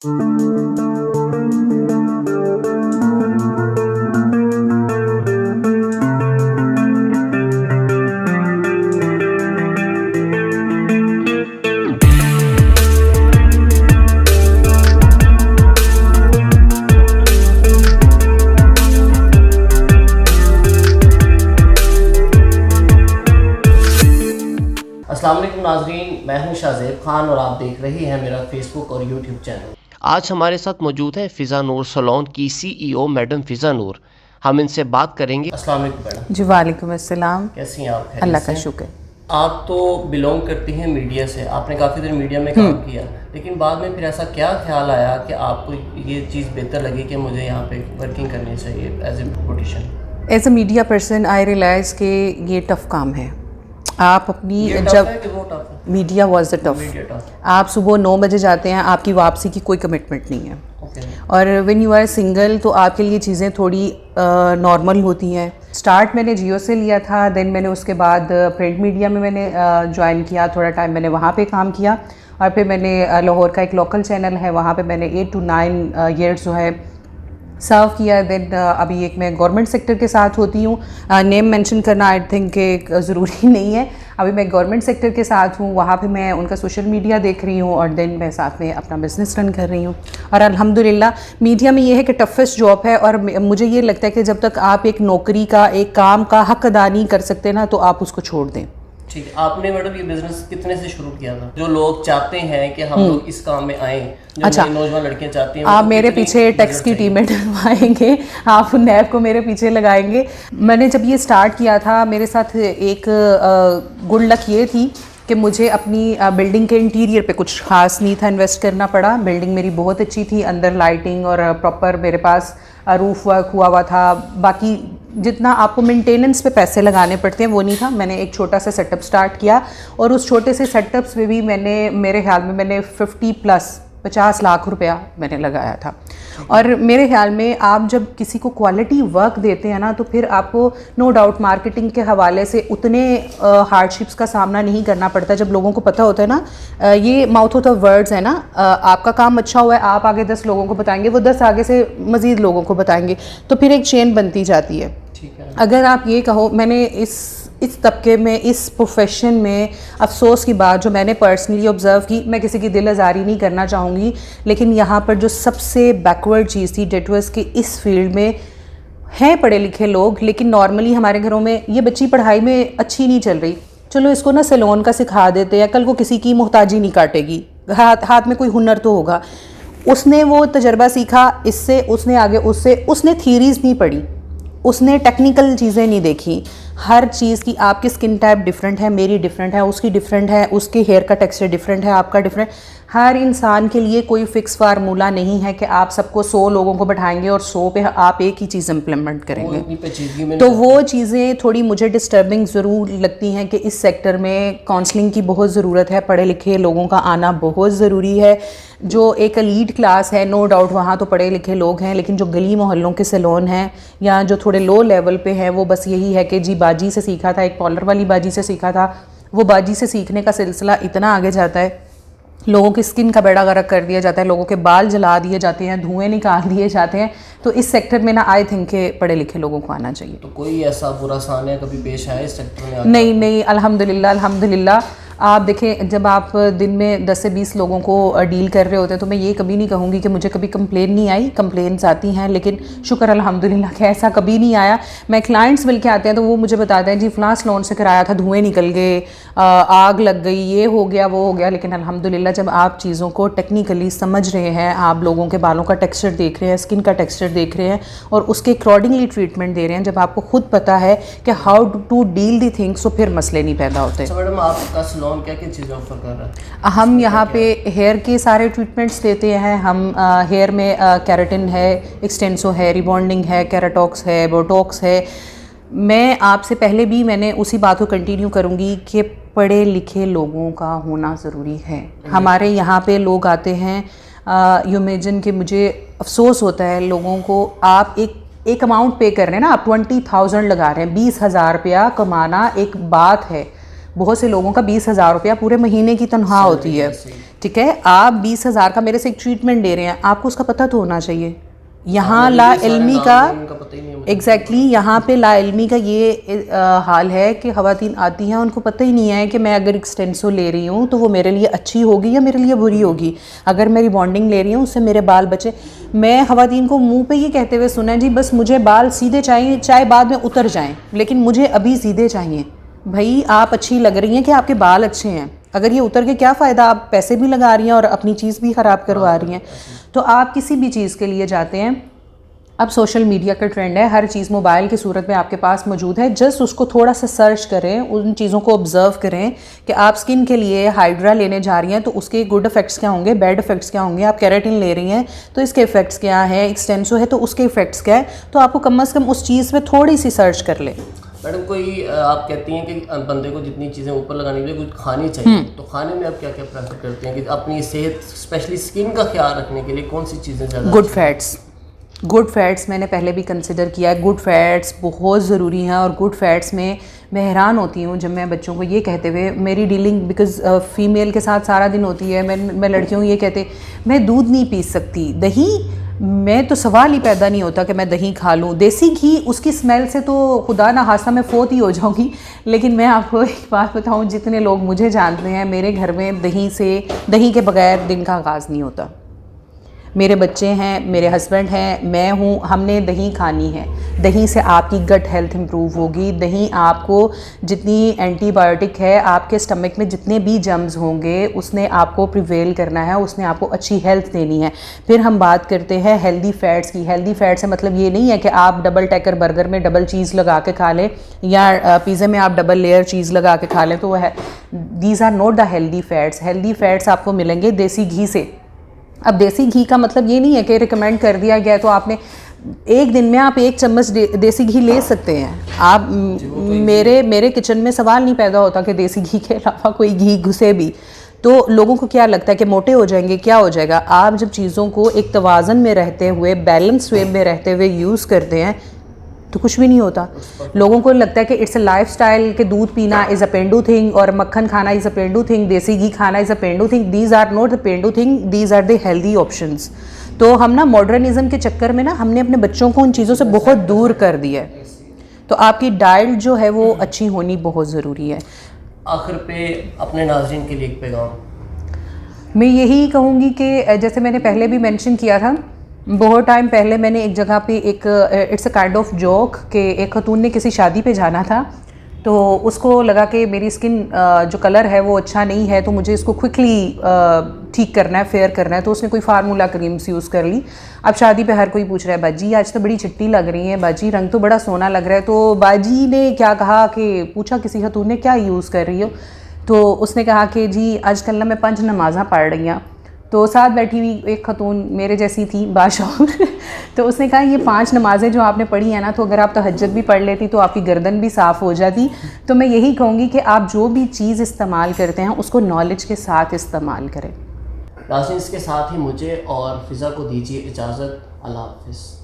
अस्सलाम वालेकुम नाज़रीन, मैं हूं शाहज़ेब खान और आप देख रहे हैं मेरा फेसबुक और यूट्यूब चैनल। आज हमारे साथ मौजूद है फ़िज़ा नूर सैलून की CEO मैडम फ़िज़ा नूर। हम इनसे बात करेंगे। अस्सलाम वालेकुम मैडम। जी वालेकुम अस्सलाम। कैसी हैं आप? अल्लाह का शुक्र। आप तो बिलोंग करती हैं मीडिया से, आपने काफ़ी देर मीडिया में काम किया, लेकिन बाद में फिर ऐसा क्या ख्याल आया कि आपको ये चीज़ बेहतर लगी कि मुझे यहाँ पे वर्किंग करनी चाहिए as a beautician? As a media person I realize कि ये टफ़ काम है। आप अपनी मीडिया वॉज द टफ। आप सुबह 9 बजे जाते हैं, आपकी वापसी की कोई कमिटमेंट नहीं है। और व्हेन यू आर सिंगल तो आपके लिए चीज़ें थोड़ी नॉर्मल होती हैं। स्टार्ट मैंने जियो से लिया था, देन मैंने उसके बाद प्रिंट मीडिया में मैंने ज्वाइन किया, थोड़ा टाइम मैंने वहाँ पे काम किया और फिर मैंने लाहौर का एक लोकल चैनल है वहाँ पे मैंने 8 to 9 ईयर्स जो है सर्व किया। देन अभी एक मैं गवर्नमेंट सेक्टर के साथ होती हूँ, नेम मेंशन करना आई थिंक एक ज़रूरी नहीं है। अभी मैं गवर्नमेंट सेक्टर के साथ हूँ, वहाँ पे मैं उनका सोशल मीडिया देख रही हूँ और देन मैं साथ में अपना बिज़नेस रन कर रही हूँ। और अल्हम्दुलिल्लाह मीडिया में ये है कि टफेस्ट जॉब है और मुझे ये लगता है कि जब तक आप एक नौकरी का, एक काम का हक अदा नहीं कर सकते ना, तो आप उसको छोड़ दें। ठीक है। आपने मैडम ये बिजनेस कितने से शुरू किया था? जो लोग चाहते हैं कि हम लोग इस काम में आएँ, जो अच्छा, नौजवान लड़कियां चाहती हैं, आप मेरे पीछे टैक्स की टीमें डलवाएंगे, आप नैब को मेरे पीछे लगाएंगे। मैंने जब ये स्टार्ट किया था, मेरे साथ एक गुड लक ये थी कि मुझे अपनी बिल्डिंग के इंटीरियर पे कुछ खास नहीं था इन्वेस्ट करना पड़ा। बिल्डिंग मेरी बहुत अच्छी थी, अंदर लाइटिंग और प्रॉपर मेरे पास रूफ वर्क हुआ था। बाकी जितना आपको मेंटेनेंस पे पैसे लगाने पड़ते हैं वो नहीं था। मैंने एक छोटा सा सेटअप स्टार्ट किया और उस छोटे से सेटअप्स में भी मैंने, मेरे ख्याल में मैंने 50 लाख रुपया मैंने लगाया था। और मेरे ख्याल में आप जब किसी को क्वालिटी वर्क देते हैं ना, तो फिर आपको नो डाउट मार्केटिंग के हवाले से उतने हार्डशिप्स का सामना नहीं करना पड़ता। जब लोगों को पता होता है ना, ये माउथ ऑफ द वर्ड्स है ना, आपका काम अच्छा हुआ है, आप आगे 10 लोगों को बताएंगे, वो 10 आगे से मज़ीद लोगों को बताएंगे, तो फिर एक चेन बनती जाती है। अगर आप ये कहो, मैंने इस तबके में, इस प्रोफेशन में अफसोस की बात जो मैंने पर्सनली ऑब्ज़र्व की, मैं किसी की दिल आज़ारी नहीं करना चाहूँगी, लेकिन यहाँ पर जो सबसे बैकवर्ड चीज़ थी डेट वाज कि इस फील्ड में हैं पढ़े लिखे लोग, लेकिन नॉर्मली हमारे घरों में ये बच्ची पढ़ाई में अच्छी नहीं चल रही, चलो इसको ना सैलून का सिखा देते हैं, कल को किसी की मोहताजी नहीं काटेगी, हाथ में कोई हुनर तो होगा। उसने वो तजर्बा सीखा, इससे उसने आगे उसने थीरीज़ नहीं पढ़ी, उसने टेक्निकल चीज़ें नहीं देखी। हर चीज़ की आपकी स्किन टाइप डिफरेंट है, मेरी डिफरेंट है, उसकी डिफरेंट है, उसके हेयर का टेक्सचर डिफरेंट है, आपका डिफरेंट। हर इंसान के लिए कोई फिक्स फार्मूला नहीं है कि आप सबको 100 लोगों को बैठाएंगे और 100 पे आप एक ही चीज़ इम्प्लीमेंट करेंगे। तो वो चीज़ें थोड़ी मुझे डिस्टर्बिंग ज़रूर लगती हैं कि इस सेक्टर में काउंसलिंग की बहुत ज़रूरत है, पढ़े लिखे लोगों का आना बहुत ज़रूरी है। जो एक लीड क्लास है, नो डाउट वहाँ तो पढ़े लिखे लोग हैं, लेकिन जो गली मोहल्लों के सैलून हैं या जो थोड़े लो लेवल पे हैं, वो बस यही है कि जी बाजी से सीखा था, एक पॉलर वाली बाजी से सीखा था। वो बाजी से सीखने का सिलसिला इतना आगे जाता है, लोगों की स्किन का बेड़ा गर्क कर दिया जाता है, लोगों के बाल जला दिए जाते हैं, धुएं निकाल दिए जाते हैं। तो इस सेक्टर में ना आई थिंक के पढ़े लिखे लोगों को आना चाहिए। तो कोई ऐसा बुरा सान्या कभी पेश आया इस सेक्टर में? नहीं, अल्हम्दुलिल्लाह। आप देखें, जब आप दिन में 10 से 20 लोगों को डील कर रहे होते हैं, तो मैं ये कभी नहीं कहूँगी कि मुझे कभी कंप्लेन नहीं आई। कंप्लेंट्स आती हैं, लेकिन शुक्र अल्हम्दुलिल्लाह कि ऐसा कभी नहीं आया। मैं क्लाइंट्स मिल के आते हैं तो वो मुझे बताते हैं जी फ़लाँ सैलून से कराया था, धुएँ निकल गए, आग लग गई, ये हो गया, वो हो गया। लेकिन अल्हम्दुलिल्लाह जब आप चीज़ों को टेक्निकली समझ रहे हैं, आप लोगों के बालों का टेक्सचर देख रहे हैं, स्किन का टेक्सचर देख रहे हैं और उसके अकॉर्डिंगली ट्रीटमेंट दे रहे हैं, जब आपको खुद पता है कि how to deal the things, तो फिर मसले नहीं पैदा होते। अच्छा मैडम, आपका सैलून क्या क्या चीज़ें ऑफर कर रहा है? हम यहाँ पे हेयर के सारे ट्रीटमेंट्स देते हैं। हम हेयर में केराटिन है, एक्सटेंसो है, रिबॉन्डिंग है, केराटॉक्स है, बोटॉक्स है। मैं आपसे पहले भी मैंने उसी बात को कंटिन्यू करूँगी कि पढ़े लिखे लोगों का होना ज़रूरी है। हमारे यहाँ पे लोग आते हैं, यू इमेजिन कि मुझे अफसोस होता है लोगों को, आप एक अमाउंट पे कर रहे हैं ना, आप 20,000 लगा रहे हैं, 20,000 रुपया कमाना एक बात है। बहुत से लोगों का 20,000 रुपया पूरे महीने की तनख्वाह होती है, ठीक है। आप 20,000 का मेरे से एक ट्रीटमेंट ले रहे हैं, आपको उसका पता तो होना चाहिए। यहाँ ला इल्मी का एग्जैक्टली यहाँ पे ला इल्मी का ये हाल है कि ख़वातीन आती हैं, उनको पता ही नहीं है कि मैं अगर एक्सटेंसो ले रही हूँ तो वो मेरे लिए अच्छी होगी या मेरे लिए बुरी होगी। अगर मैं रिबॉन्डिंग ले रही हूँ उससे मेरे बाल बचे। मैं ख़वातीन को मुंह पे ये कहते हुए सुना है, जी बस मुझे बाल सीधे चाहिए, चाहे बाद में उतर जाएँ, लेकिन मुझे अभी सीधे चाहिए। भाई आप अच्छी लग रही हैं कि आपके बाल अच्छे हैं, अगर ये उतर के क्या फ़ायदा, आप पैसे भी लगा रही हैं और अपनी चीज़ भी ख़राब करवा रही हैं। तो आप किसी भी चीज़ के लिए जाते हैं, अब सोशल मीडिया का ट्रेंड है, हर चीज़ मोबाइल की सूरत में आपके पास मौजूद है। जस्ट उसको थोड़ा सा सर्च करें, उन चीज़ों को ऑब्ज़र्व करें कि आप स्किन के लिए हाइड्रा लेने जा रही हैं तो उसके गुड इफ़ेक्ट्स क्या होंगे, बैड इफ़ेक्ट्स क्या होंगे। आप केराटिन ले रही हैं तो इसके इफ़ेक्ट्स क्या हैं, एक्सटेंसो है तो उसके इफ़ेक्ट्स क्या है। तो आपको कम से कम उस चीज़ पर थोड़ी सी सर्च कर लें। मैडम कोई आप कहती हैं कि बंदे को जितनी चीज़ें ऊपर लगाने के लिए कुछ खानी चाहिए, तो खाने में आप क्या क्या प्रेफर करते हैं कि अपनी सेहत स्पेशली स्किन का ख्याल रखने के लिए कौन सी चीज़ें ज़्यादा? गुड फैट्स मैंने पहले भी कंसिडर किया है। गुड फैट्स बहुत ज़रूरी हैं और गुड फैट्स में मैं हैरान होती हूँ जब मैं बच्चों को ये कहते हुए, मेरी डीलिंग बिकॉज़ फ़ीमेल के साथ सारा दिन होती है, मैं लड़कियों को ये कहते मैं दूध नहीं पी सकती, दही, मैं तो सवाल ही पैदा नहीं होता कि मैं दही खा लूँ। देसी घी, उसकी स्मेल से तो खुदा ना खास्ता मैं फोत ही हो जाऊँगी। लेकिन मैं आपको एक बात बताऊँ, जितने लोग मुझे जानते हैं, मेरे घर में दही के बगैर दिन का आगाज़ नहीं होता। मेरे बच्चे हैं, मेरे हस्बैंड हैं, मैं हूँ, हमने दही खानी है। दही से आपकी गट हेल्थ इम्प्रूव होगी। दही आपको जितनी एंटीबायोटिक है, आपके स्टमक में जितने भी जर्म्स होंगे उसने आपको प्रिवेल करना है, उसने आपको अच्छी हेल्थ देनी है। फिर हम बात करते हैं हेल्दी फैट्स की। हेल्दी फैट्स से मतलब ये नहीं है कि आप डबल टैकर बर्गर में डबल चीज़ लगा के खा लें या पिज़्ज़े में आप डबल लेयर चीज़ लगा के खा लें, तो वह है, these are not the healthy fats. Healthy fats आपको मिलेंगे देसी घी से। अब देसी घी का मतलब ये नहीं है कि रिकमेंड कर दिया गया तो आपने एक दिन में आप 1 चम्मच देसी घी ले सकते हैं। आप मेरे किचन में सवाल नहीं पैदा होता कि देसी घी के अलावा कोई घी घुसे भी। तो लोगों को क्या लगता है कि मोटे हो जाएंगे, क्या हो जाएगा। आप जब चीज़ों को एक तवाज़न में रहते हुए, बैलेंस वे में रहते हुए यूज़ करते हैं तो कुछ भी नहीं होता। लोगों को लगता है कि इट्स अ लाइफस्टाइल, कि दूध पीना इज़ अ पेंडू थिंग और मक्खन खाना इज़ अ पेंडू थिंग, देसी घी खाना इज़ अ पेंडू thing. These are not the पेंडू thing, these are the healthy options. तो हम ना मॉडर्निज्म के चक्कर में ना हमने अपने बच्चों को उन चीज़ों से बहुत दूर कर दिया है। तो आपकी डाइट जो है वो अच्छी होनी बहुत ज़रूरी है। आखिर पे अपने नाज़रीन के लिए एक पैगाम। मैं यही कहूँगी कि जैसे मैंने पहले भी मेंशन किया था, बहुत टाइम पहले मैंने एक जगह पे एक it's a kind of joke कि एक खतून ने किसी शादी पे जाना था, तो उसको लगा कि मेरी स्किन जो कलर है वो अच्छा नहीं है, तो मुझे इसको क्विकली ठीक करना है, फेयर करना है। तो उसने कोई फार्मूला क्रीम्स यूज़ कर ली। अब शादी पे हर कोई पूछ रहा है, बाजी आज तो बड़ी चिट्टी लग रही है, बाजी रंग तो बड़ा सोना लग रहा है। तो बाजी ने क्या कहा कि पूछा किसी खतून ने, क्या यूज़ कर रही हो? तो उसने कहा कि जी आजकल ना मैं 5 नमाज़ां पढ़ रही हूँ। तो साथ बैठी हुई एक खतून मेरे जैसी थी, बाशऊर तो उसने कहा ये 5 नमाज़ें जो आपने पढ़ी हैं ना, तो अगर आप तहज्जुद भी पढ़ लेती तो आपकी गर्दन भी साफ़ हो जाती। तो मैं यही कहूँगी कि आप जो भी चीज़ इस्तेमाल करते हैं उसको नॉलेज के साथ इस्तेमाल करें। नाज़रीन, इसके साथ ही मुझे और फ़िज़ा को दीजिए इजाज़त। अल्लाह हाफ़िज़।